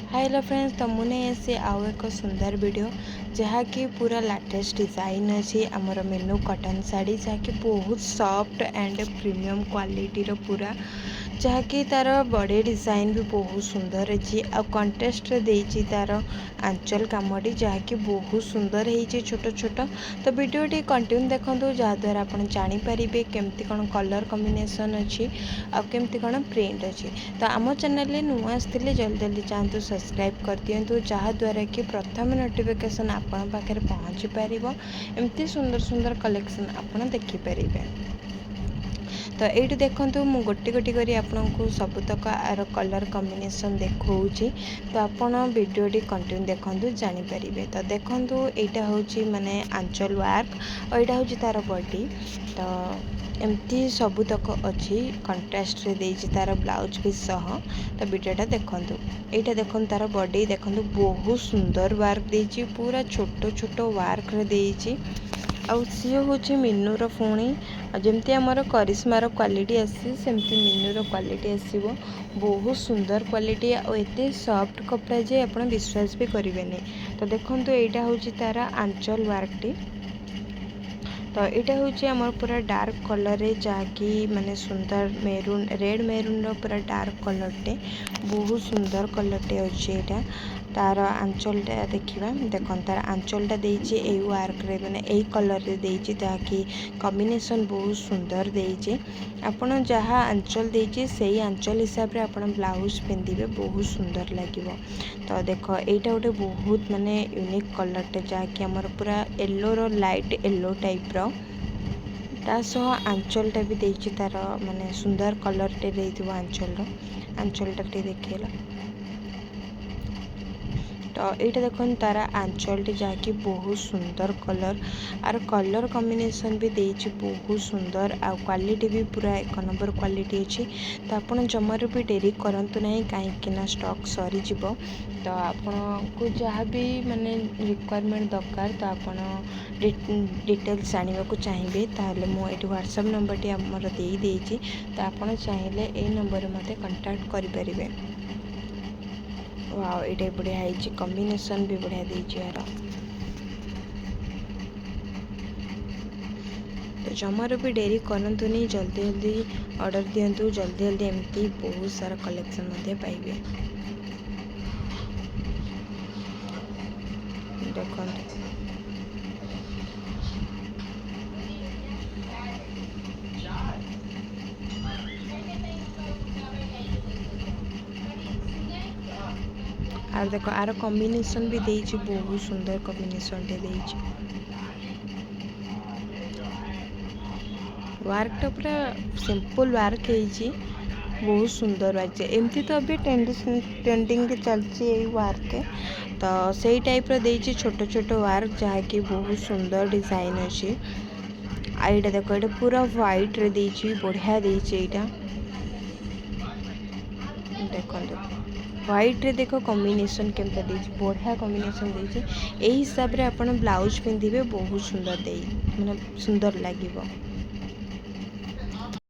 Hi hello friends, तो मुझे ऐसे आउ एक सुंदर वीडियो जहाँकि पूरा लेटेस्ट डिजाइन अच्छी आमर मेनू कटन साड़ी जहाँकि बहुत सॉफ्ट एंड प्रीमियम क्वालिटी रो पूरा जहाँकि तार बॉडी डिजाइन भी बहुत सुंदर अच्छी आ कंटेस्ट देती तार आंचल कामटी जहाँकि बहुत सुंदर है छोट छोट। तो वीडियोटी कंटिन्यू देखूँ जहाद्वारा आप जानीपर केमती कौन कलर कॉम्बिनेशन अच्छी आ केमती कौन प्रिंट अच्छी। तो आम चैनल नुआ आसते जल्दी जल्दी जातु सब्सक्राइब कर दिंतु जहाद्वारा कि प्रथम नोटिफिकेशन आपण पाखे पहुँची पार एमती सुंदर सुंदर कलेक्शन आपण देखिपर। तो ये देखूँ मुझे गोटी गोटी करी आपको सबुतक आर कलर कॉम्बिनेशन देखा। तो आपण वीडियोटी कंटिन्यू देखूँ जानीपर। तो देखूँ यहाँ हूँ माने आंचल वर्क और यहाँ हूँ तार बॉडी। तो एमती सबुतक अच्छी कंट्रास्ट रे देइछि तार ब्लाउज पीस सह। तो वीडियोटा देखूँ यहाँ देखूँ तार बॉडी देखूँ बहुत सुंदर वर्क देइछि पूरा छोट छोट वर्क रे देइछि। आउ सी हूँ मिनुर पुणी जमती आमर करिश्मार क्वालिटी आसी सेमती मिनुर क्वालिटी आसो बहुत सुंदर क्वालिटी और एत सॉफ्ट कपड़ा जे आप विश्वास भी करेंगे। तो देखो यहाँ हूँ तार आंचल वर्कटी। तो यहाँ हूँ आमर पूरा डार्क कलर रे जहाँकि माने सुंदर मेरून रेड मेरून रो पूरा डार्क कलर टे बहुत सुंदर कलर टे अच्छे। यहाँ तार आंचलटा देखा देख तार आंचलटा देइछि एई वर्क रे माने एई कलर रे देइछि जहाँकि कॉम्बिनेशन बहुत सुंदर देइछि। आपण जहाँ आंचल देइछि सेई आंचल हिसाब रे आपण ब्लाउज पिंधिबे बहुत सुंदर लागिवो। तो देख एटा गोटे बहुत माने यूनिक कलर टे जहाँकि आमर पूरा येलो रो लाइट येलो टाइप रो तासह आंचलटा भी देइछि तार माने सुंदर कलर टे देइथिबो आंचलटा टे देखिला। तो यहाँ देखो तार आंचलटी जहाँकि बहुत सुंदर कलर आर कलर कॉम्बिनेशन भी देइछि बहुत सुंदर आ क्वालिटी भी पूरा एक नंबर क्वालिटी अच्छी। तो आपन जमार भी डेरी करंतु नहीं कहीं स्टॉक सरी जीवो। तो आपन को जहाँ भी माने रिक्वायरमेंट दरकार तो आपन डिटेल्स जानिबा को चाहिए ताहले मो एटी व्हाट्सएप नंबर टी हमर देई देइछि। तो आपन चाहिए ए नंबर मते कांटेक्ट करि परिबे। वाओ ये बढ़िया है कॉम्बिनेशन भी बढ़िया देइछि यार। तो जमार भी डेरी करंतु नहीं जल्दी जल्दी ऑर्डर दिंतु जल्दी जल्दी एमती बहुत सारा कलेक्शन मध्य पाइबे। देखो आर देखो आर कॉम्बिनेशन भी देइछि बहुत सुंदर कॉम्बिनेशन टे देइछि। वर्कटा पूरा सिंपल वर्क है बहुत सुंदर वर्क एमती। तो अभी ट्रेंडिंग चलती है वर्क तो सही टाइप रो देइछि छोट छोट वर्क जहाँकि बहुत सुंदर डिजाइन अच्छी। आईटा देखो ये पूरा व्हाइट रे देइछि बढ़िया देइछि। एटा देखो व्हाइट रे देखो कॉम्बिनेशन केमता देइछि बढ़िया कॉम्बिनेशन देइछि। एही हिसाब रे आपण ब्लाउज पिंधिबे बहुत सुंदर देइ माने सुंदर लागिवो।